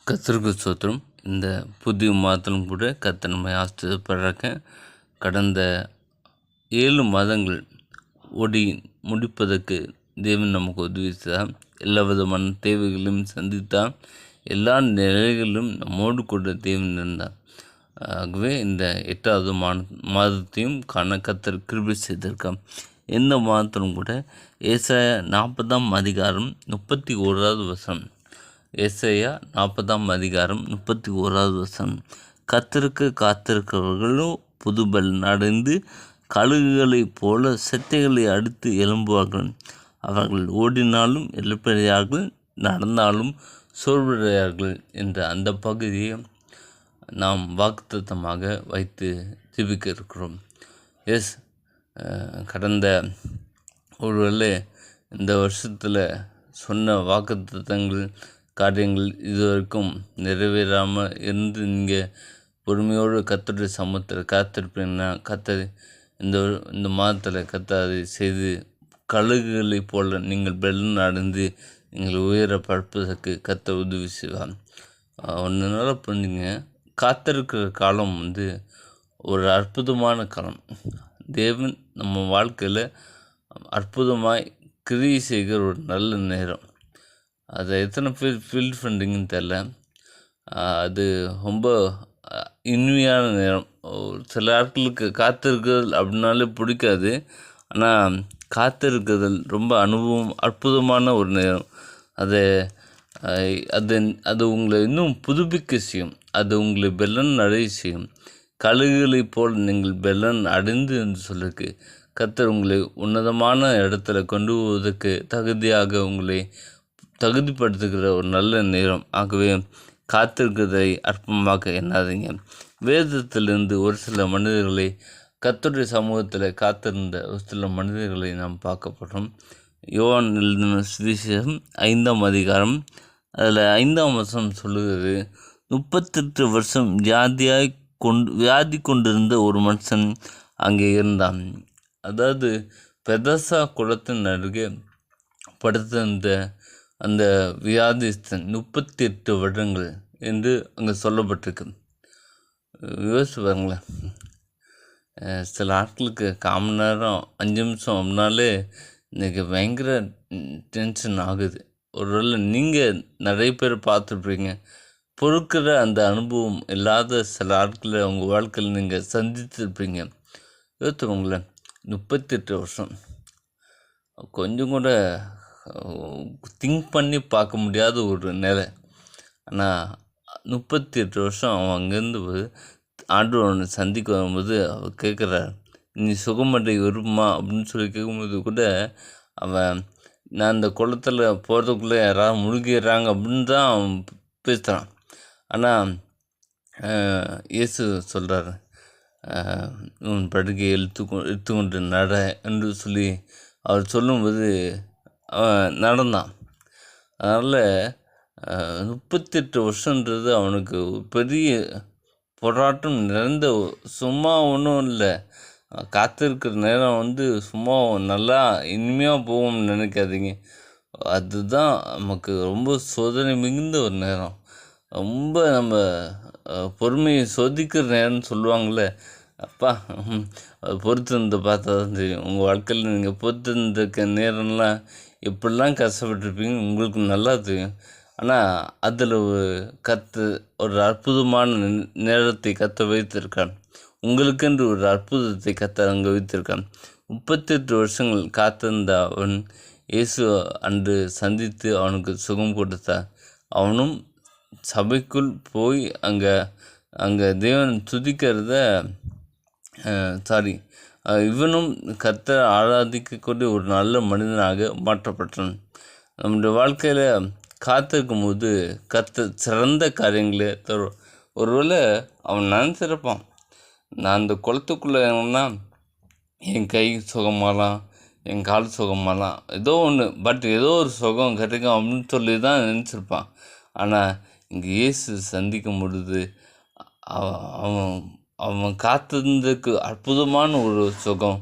கர்த்தருக்கு ஸ்தோத்திரம். இந்த புதிய மாதத்திலும் கூட கர்த்தர் நம்மை ஆசீர்வதிப்பாராக. கடந்த 7 மாதங்கள் ஓடி முடிப்பதற்கு தேவன் நமக்கு உதவி செய்தார். எல்லா விதமான தேவைகளையும் சந்தித்தார். எல்லா நிலைகளிலும் நம்மோடு கூட தேவன் இருந்தார். ஆகவே இந்த 8வது மாதத்தையும் காண கர்த்தர் கிருபை செய்திருக்கார். இந்த மாதத்திலும் கூட ஏசாயா 40ஆம் அதிகாரம் 31வது வசனம். ஏசாயா 40ஆம் அதிகாரம் 31வது வசனம். கர்த்தருக்கு காத்திருக்கிறவர்களோ புதுபலன் அடைந்து கழுகுகளைப் போல செட்டைகளை அடித்து எழும்புவார்கள். அவர்கள் ஓடினாலும் எழுப்படையார்கள், நடந்தாலும் சோர்வடையார்கள் என்ற அந்த பகுதியை நாம் வாக்குத்தத்தமாக வைத்து ஜெபிக்க இருக்கிறோம். கடந்த ஒருவேளை இந்த வருஷத்தில் சொன்ன வாக்குத்தத்தங்கள் காரியங்கள் இதுவரைக்கும் நிறைவேறாமல் இருந்து நீங்கள் பொறுமையோடு கர்த்தருடைய சமூகத்தில் காத்திருப்பீங்கன்னா கர்த்தர் இந்த மாதத்தில் கர்த்தர் அதை செய்து கழுகுகளைப் போல நீங்கள் பெலன் அடைந்து நீங்கள் உயர படுப்பதற்கு கர்த்தர் உதவி செய்வார். ஒன்று நாள் புரிஞ்சுங்க, காத்திருக்கிற காலம் ஒரு அற்புதமான காலம். தேவன் நம்ம வாழ்க்கையில் அற்புதமாய் கிரியை செய்கிற ஒரு நல்ல நேரம். அதை எத்தனை பேர் ஃபீல் பண்ணுறீங்கன்னு தெரில. அது ரொம்ப இனிமையான நேரம். சில ஆட்களுக்கு காத்திருக்குதல் அப்படின்னாலே பிடிக்காது. ஆனால் காத்திருக்குதல் ரொம்ப அற்புதமான ஒரு நேரம். அது அது உங்களை இன்னும் புதுப்பிக்க செய்யும். அது உங்களை பெலன் அடைய செய்யும். கழுகுகளைப் போல் நீங்கள் பெலன் அடைந்து என்று சொல்லிருக்கு. கர்த்தர் உங்களை உன்னதமான இடத்துல கொண்டு போவதற்கு தகுதியாக உங்களை தகுதிப்படுத்துகிற ஒரு நல்ல நேரம். ஆகவே காத்திருக்கிறதை அற்பமாக எண்ணாதீங்க. வேதத்திலிருந்து ஒரு சில மனிதர்களை, கர்த்தருடைய சமூகத்தில் காத்திருந்த ஒரு சில மனிதர்களை நாம் பார்க்கப்பட்டோம். யோவான் எழுதின சுவிசேஷம் 5ஆம் அதிகாரம் அதில் 5ஆம் வசனம் சொல்லுகிறது, 38 வருஷம் வியாதி கொண்டிருந்த ஒரு மனுஷன் அங்கே இருந்தான். அதாவது பெதசா குளத்தின் அருகே படுத்திருந்த அந்த வியாதிஸ்தன் 38 வருடங்கள் என்று அங்கே சொல்லப்பட்டிருக்கு. யோசிச்சு பாருங்களேன். சில ஆட்களுக்கு 1/4 மணி நேரம் 5 நிமிஷம் அப்படின்னாலே இன்றைக்கி பயங்கர டென்ஷன் ஆகுது. ஒருவேளை நீங்கள் நிறைய பேர் பார்த்துருப்பீங்க. பொறுக்கிற அந்த அனுபவம் இல்லாத சில ஆட்களை உங்கள் வாழ்க்கையில் நீங்கள் சந்தித்திருப்பீங்க. யோசிச்சுங்களேன், 38 வருஷம் கொஞ்சம் கூட திங்க் பண்ணி பார்க்க முடியாத ஒரு நிலை. ஆனால் 38 வருஷம் அவன் அங்கேருந்து ஆண்டவர் அவனை சந்திக்க வரும்போது அவர் கேட்குறார், நீ சுகமடை வருமா அப்படின்னு சொல்லி கேட்கும்போது கூட அவன், நான் அந்த குளத்தில் போகிறதுக்குள்ளே யாராவது முழுகிறாங்க அப்படின்னு தான் அவன் பேசுகிறான். ஆனால் இயேசு சொல்கிறார், உன் படுக்கையை எடுத்துக்கொண்டு நட என்று சொல்லி அவர் சொல்லும்போது அவன் நடந்தான். அதனால் 38 வருஷன்றது அவனுக்கு பெரிய போராட்டம் நிறைந்த, சும்மா ஒன்றும் இல்லை. காத்திருக்கிற நேரம் சும்மா நல்லா இனிமையாக போகும்னு நினைக்காதீங்க. அதுதான் நமக்கு ரொம்ப சோதனை மிகுந்த ஒரு நேரம். ரொம்ப நம்ம பொறுமையை சோதிக்கிற நேரம்னு சொல்லுவாங்கள்ல. அப்பா, பொறுத்திருந்து பார்த்தா தான் தெரியும். உங்கள் வாழ்க்கையில் நீங்கள் பொறுத்திருந்திருக்க நேரம்லாம் எப்படிலாம் கஷ்டப்பட்டுருப்பீங்க உங்களுக்கு நல்லா தெரியும். ஆனால் அதில் ஒரு அற்புதமான நேரத்தை வைத்திருக்கான். உங்களுக்கென்று ஒரு அற்புதத்தை அங்கே வைத்திருக்கான். 38 வருஷங்கள் காத்திருந்த அவன் இயேசு அன்று சந்தித்து அவனுக்கு சுகம் கொடுத்தார். அவனும் சபைக்குள் போய் அங்கே தேவன் துதிக்கிறத இவனும் கர்த்தரை ஆராதிக்கக்கூடிய ஒரு நல்ல மனிதனாக மாற்றப்பட்டான். நம்முடைய வாழ்க்கையில் காத்திருக்கும் போது கர்த்தர் சிறந்த காரியங்களே தரும். ஒருவேளை அவன் நினச்சிருப்பான், நான் அந்த குளத்துக்குள்ளே என்னன்னா என் கை சுகமாகலாம், என் கால் சுகமாகலாம், ஏதோ ஒன்று, பட் ஏதோ ஒரு சுகம் கிடைக்கும் அப்படின்னு சொல்லி தான் நினச்சிருப்பான். ஆனால் இங்கே இயேசு சந்திக்கும் பொழுது அவன் காத்திருந்ததுக்கு அற்புதமான ஒரு சுகம்,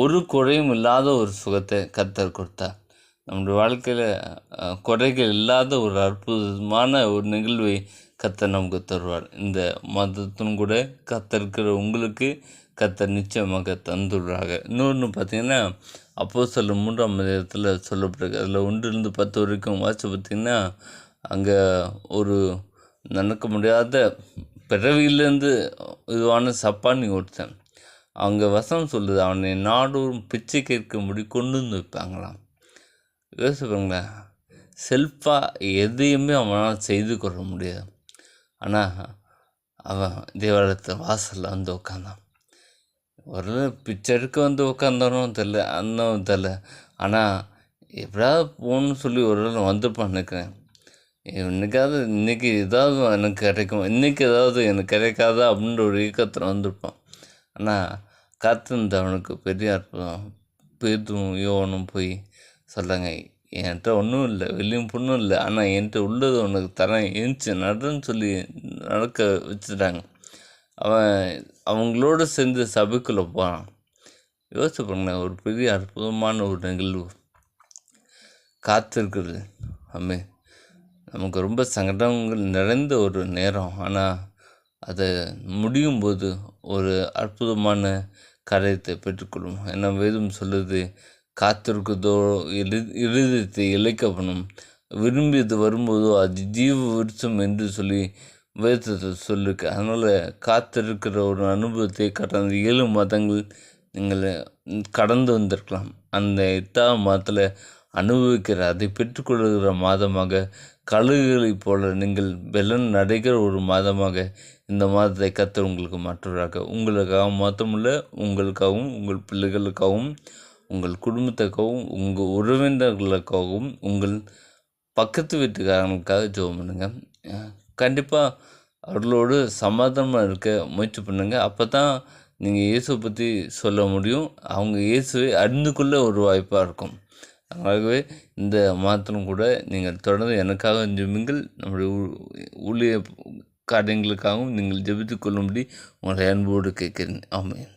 ஒரு குறையும் இல்லாத ஒரு சுகத்தை கர்த்தர் கொடுத்தார். நம்முடைய வாழ்க்கையில் குறைகள் இல்லாத ஒரு அற்புதமான ஒரு நிகழ்வை கர்த்தர் நமக்கு தருவார். இந்த மதத்தும் கூட கர்த்தருக்கிற உங்களுக்கு கர்த்தர் நிச்சயமாக தந்துள்ளாங்க. இன்னொன்று பார்த்தீங்கன்னா, அப்போஸ்தலர் 3ஆம் அதிகாரத்தில் சொல்லப்பட்டிருக்கு. அதில் 1-10 வரைக்கும் வாசித்து பார்த்தீங்கன்னா, அங்கே ஒரு நடக்க முடியாத பிறவியிலேருந்து இதுவான சப்பானி ஒருத்தன். அவங்க வசனம் சொல்லுது, அவனை நாடோறும் பிச்சை கேட்கும்படி கொண்டு வந்து வைப்பாங்களாம். யோசிப்பாங்களேன், செல்ஃபாக எதையுமே அவனால் செய்து கொள்ள முடியாது. ஆனால் அவன் தேவாலயத்து வாசலில் வந்து உட்காந்தான். ஒரு பிச்சை எடுக்க வந்து உட்காந்தானும் தெரில, அண்ணனும் தெரில. ஆனால் எப்படியாவது போகணுன்னு சொல்லி ஒரு நாள் வந்திருப்பான்னு நினைக்கிறேன். இன்றைக்கி ஏதாவது எனக்கு கிடைக்கும், இன்றைக்கி ஏதாவது எனக்கு கிடைக்காதா அப்படின்ற ஒரு இயக்கத்தில் வந்திருப்பான். ஆனால் காத்திருந்த அவனுக்கு பெரிய அற்புதம். பேதுரும் யோவானும் போய் சொல்கிறாங்க, என்கிட்ட ஒன்றும் இல்லை, வெளியும் பொண்ணும் இல்லை, ஆனால் என்கிட்ட உள்ளது உனக்கு தரேன், ஏஞ்சி நடன்னு சொல்லி நடக்க வச்சுட்டாங்க. அவன் அவங்களோடு சேர்ந்து சபைக்குள்ளே போகிறான். யோசிச்சு பாருங்களேன், ஒரு பெரிய அற்புதமான ஒரு நிகழ்வு காத்திருக்கிறது. நமக்கு ரொம்ப சங்கடங்கள் நிறைந்த ஒரு நேரம். ஆனால் அதை முடியும் போது ஒரு அற்புதமான காரியத்தை பெற்றுக்கொள்ளும். ஏன்னா வேதம் சொல்லுது, காத்திருக்குதோ இருதயத்தை இழைக்கப்படும், விரும்பியது வரும்போதோ அது ஜீவ விருட்சம் என்று சொல்லி வேதத்தை சொல்லிருக்கு. அதனால் காத்திருக்கிற ஒரு அனுபவத்தை கடந்த 7 மாதங்கள் நீங்கள் கடந்து வந்திருக்கலாம். அந்த 8ஆம் மாதத்தில் அனுபவிக்கிற, அதை பெற்றுக்கொள்கிற மாதமாக, கழுகுகளைப் போல நீங்கள் பெலன் அடைகிற ஒரு மாதமாக இந்த மாதத்தை கர்த்தர் உங்களுக்கு மாற்றுவராக. உங்களுக்காக மாத்திரமில்லை, உங்களுக்காகவும், உங்கள் பிள்ளைகளுக்காகவும், உங்கள் குடும்பத்துக்காகவும், உங்கள் உறவினர்களுக்காகவும், உங்கள் பக்கத்து வீட்டுக்காரங்களுக்காக ஜெபம் பண்ணுங்கள். கண்டிப்பாக அவர்களோடு சமாதானமாக இருக்க முயற்சி பண்ணுங்கள். அப்போ தான் நீங்கள் இயேசுவை பற்றி சொல்ல முடியும். அவங்க இயேசுவை அறிந்து கொள்ள ஒரு வாய்ப்பாக இருக்கும். ஆகவே இந்த மாதத்திலும் கூட நீங்கள் தொடர்ந்து எனக்காக ஜெபியுங்கள். நம்முடைய ஊழிய காரியங்களுக்காகவும் நீங்கள் ஜெபித்து கொள்ளும்படி உங்களை அன்போடு கேட்கிறேன். ஆமென்.